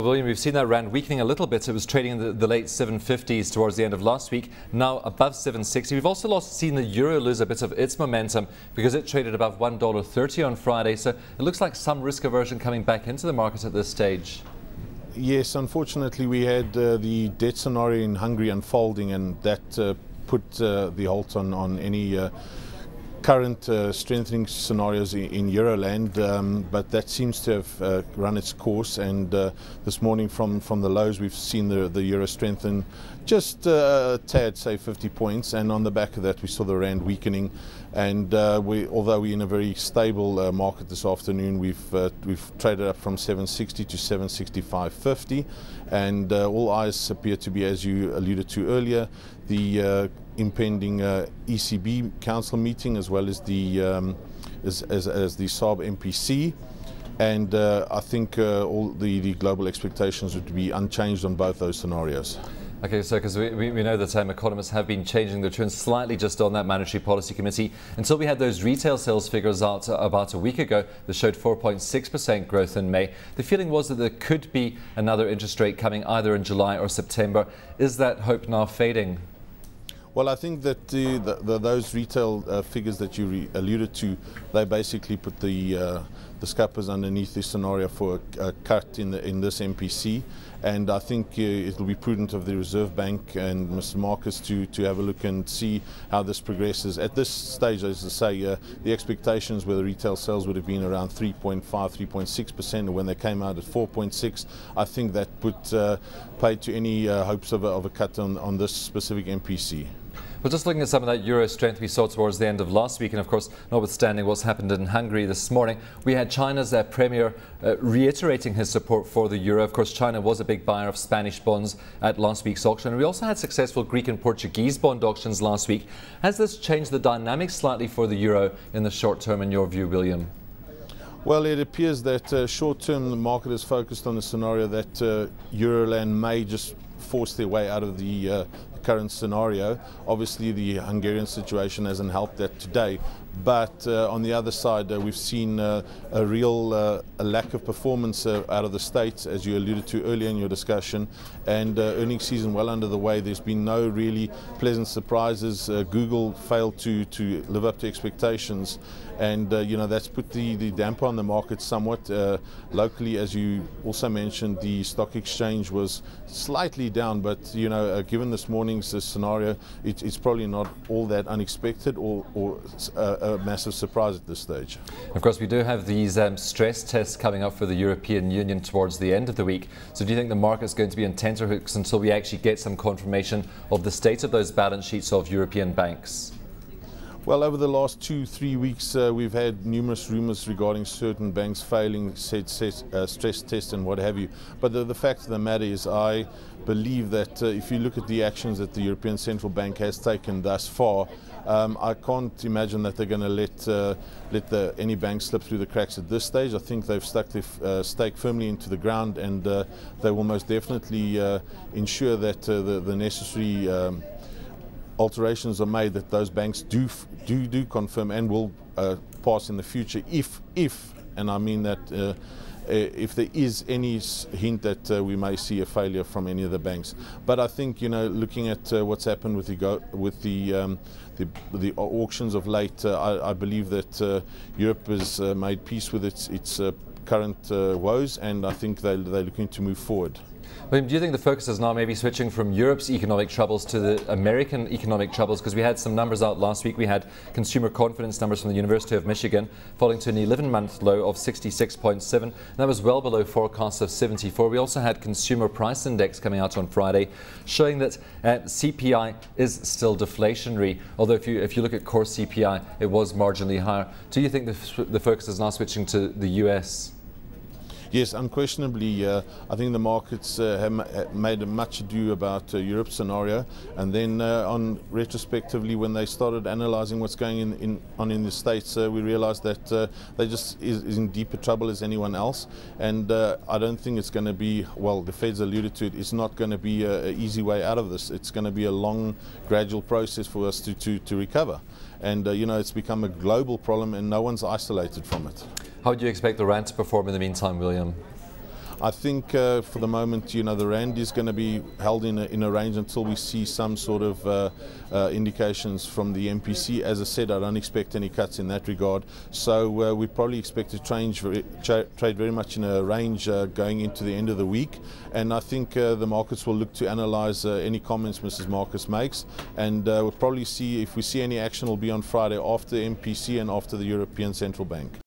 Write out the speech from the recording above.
William, we've seen that rand weakening a little bit. It was trading in the late 750s towards the end of last week, now above 760. We've also seen the euro lose a bit of its momentum because it traded above $1.30 on Friday. So it looks like some risk aversion coming back into the market at this stage. Yes, unfortunately we had the debt scenario in Hungary unfolding, and that put the halt on any current strengthening scenarios in Euroland, but that seems to have run its course, and this morning from the lows we've seen the euro strengthen just a tad, say 50 points, and on the back of that we saw the rand weakening, and although we're in a very stable market this afternoon, we've traded up from 760 to 765.50, and all eyes appear to be, as you alluded to earlier, the impending ECB council meeting, as well as the as the SARB MPC, and I think all the global expectations would be unchanged on both those scenarios. Okay, so because we know that economists have been changing their tune slightly just on that Monetary Policy Committee until we had those retail sales figures out about a week ago that showed 4.6% growth in May. The feeling was that there could be another interest rate coming either in July or September. Is that hope now fading? Well, I think that those retail figures that you alluded to, they basically put the scuppers underneath this scenario for a cut in this MPC, and I think it will be prudent of the Reserve Bank and Mr. Marcus to have a look and see how this progresses. At this stage, as I say, the expectations where the retail sales would have been around 3.5, 3.6%, and when they came out at 4.6, I think that put paid to any hopes of a cut on this specific MPC. Well, just looking at some of that euro strength we saw towards the end of last week, and of course, notwithstanding what's happened in Hungary this morning, we had China's premier reiterating his support for the euro. Of course, China was a big buyer of Spanish bonds at last week's auction, and we also had successful Greek and Portuguese bond auctions last week. Has this changed the dynamics slightly for the euro in the short term, in your view, William? Well, it appears that short term the market is focused on the scenario that Euroland may just force their way out of the current scenario. Obviously the Hungarian situation hasn't helped that today, but on the other side we've seen a real a lack of performance out of the States, as you alluded to earlier in your discussion, and earnings season well under the way. There's been no really pleasant surprises. Google failed to live up to expectations, and you know, that's put the damper on the market somewhat. Locally, as you also mentioned, the stock exchange was slightly down, but you know, given this morning's scenario, it's probably not all that unexpected or a massive surprise at this stage. Of course, we do have these stress tests coming up for the European Union towards the end of the week. So do you think the market's going to be on tenterhooks until we actually get some confirmation of the state of those balance sheets of European banks? Well, over the last 2-3 weeks, we've had numerous rumours regarding certain banks failing stress tests and what have you. But the fact of the matter is, I believe that if you look at the actions that the European Central Bank has taken thus far, I can't imagine that they're going to let any bank slip through the cracks at this stage. I think they've stuck their stake firmly into the ground, and they will most definitely ensure that the necessary alterations are made, that those banks do confirm and will pass in the future if and I mean that if there is any hint that we may see a failure from any of the banks. But I think, you know, looking at what's happened with the auctions of late, I believe that Europe has made peace with its current woes, and I think they're looking to move forward. William, do you think the focus is now maybe switching from Europe's economic troubles to the American economic troubles? Because we had some numbers out last week. We had consumer confidence numbers from the University of Michigan falling to an 11-month low of 66.7. That was well below forecasts of 74. We also had consumer price index coming out on Friday, showing that CPI is still deflationary. Although if you look at core CPI, it was marginally higher. Do you think the focus is now switching to the US? Yes, unquestionably, I think the markets have made much ado about Europe's scenario, and then on retrospectively, when they started analysing what's going on in the States, we realised that they just is in deeper trouble as anyone else, and I don't think it's going to be, well, the Fed's alluded to it, it's not going to be an easy way out of this. It's going to be a long, gradual process for us to recover, and you know, it's become a global problem, and no one's isolated from it. How do you expect the rand to perform in the meantime, William? I think for the moment, the rand is going to be held in a range until we see some sort of indications from the MPC. As I said, I don't expect any cuts in that regard. So we probably expect to trade very much in a range going into the end of the week. And I think the markets will look to analyze any comments Mrs. Marcus makes. And we'll probably see, if we see any action, will be on Friday after MPC and after the European Central Bank.